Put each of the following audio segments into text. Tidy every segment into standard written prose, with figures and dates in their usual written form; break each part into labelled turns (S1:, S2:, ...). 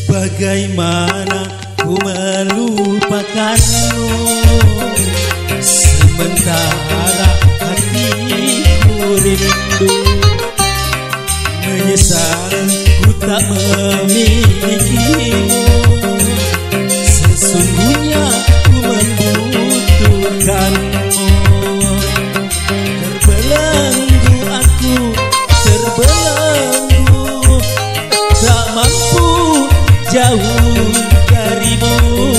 S1: Bagaimana ku melupakanmu, sementara hatiku rindu. Menyesal ku tak memilikimu, sesungguhnya ku membutuhkanmu. Terbelenggu aku, terbelenggu, tak mampu jauh darimu,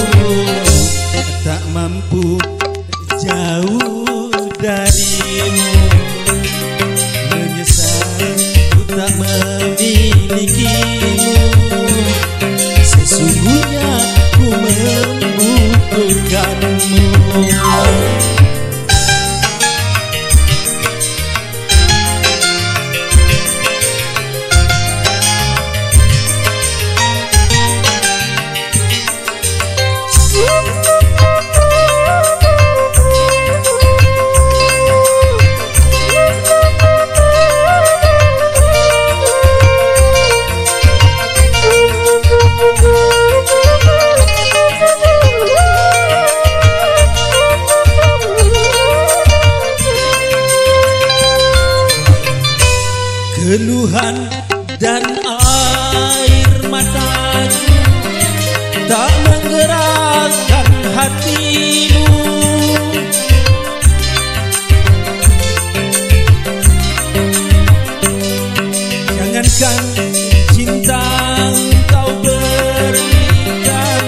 S1: tak mampu jauh darimu. Menyesal ku tak memilikimu, sesungguhnya ku membutuhkanmu. Keluhan dan air mataku tak menggerakkan hatimu. Jangankan cinta kau berikan,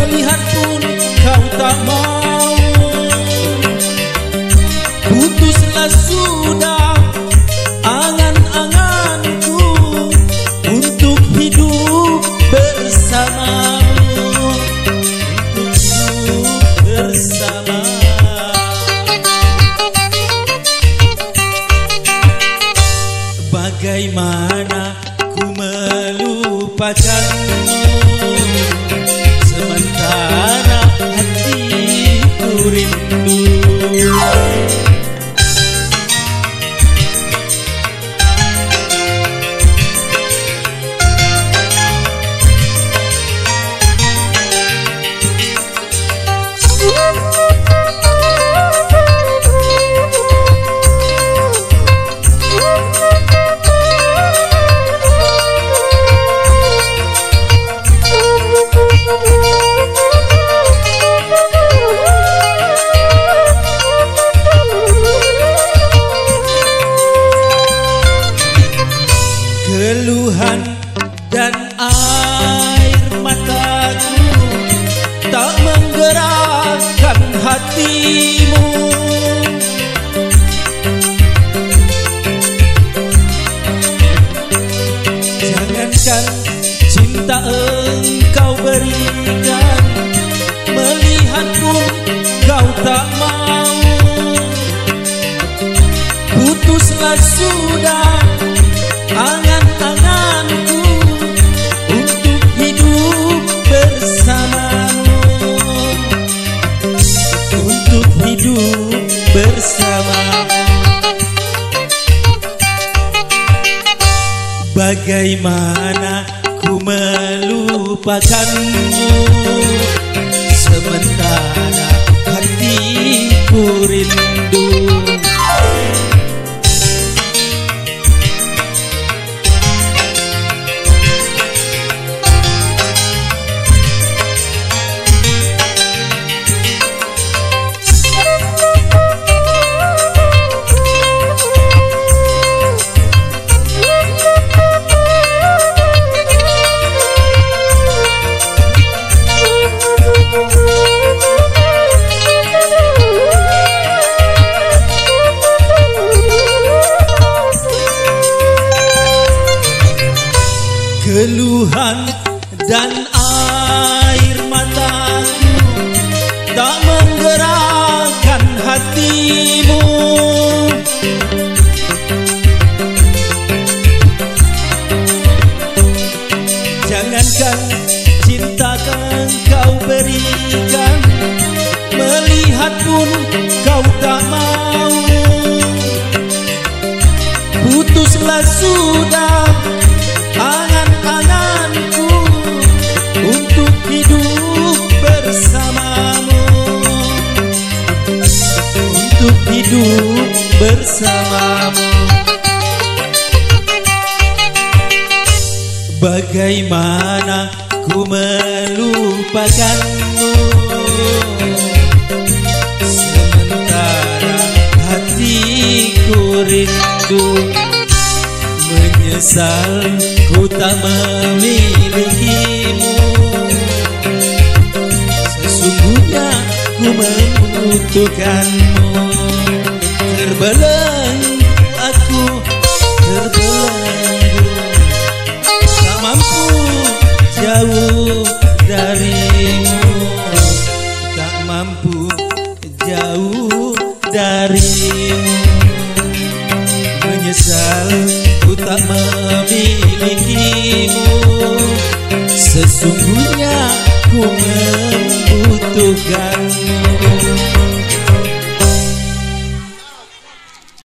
S1: melihat pun kau tak mau. Putuslah sudah angan-anganku untuk hidup bersamamu, untuk hidup bersama. Bagaimana ku melupakanmu, sementara hatiku rindu. Keluhan dan air mataku tak menggerakkan hatimu. Jangankan cinta engkau berikan, melihat pun kau tak mau. Putuslah sudah angan-anganku untuk hidup bersamamu, untuk hidup bersama. Bagaimana ku melupakanmu, sementara hatiku rindu. Keluhan dan air mataku tak menggerakkan hatimu. Jangankan cintakan kau berikan, melihat pun kau tak mau. Putuslah sudah angan-anganku untuk hidup bersamamu, untuk hidup bersamamu. Bagaimana ku melupakanmu, sementara hatiku rindu. Menyesal ku tak memilikimu, sesungguhnya ku membutuhkanmu. Terbelah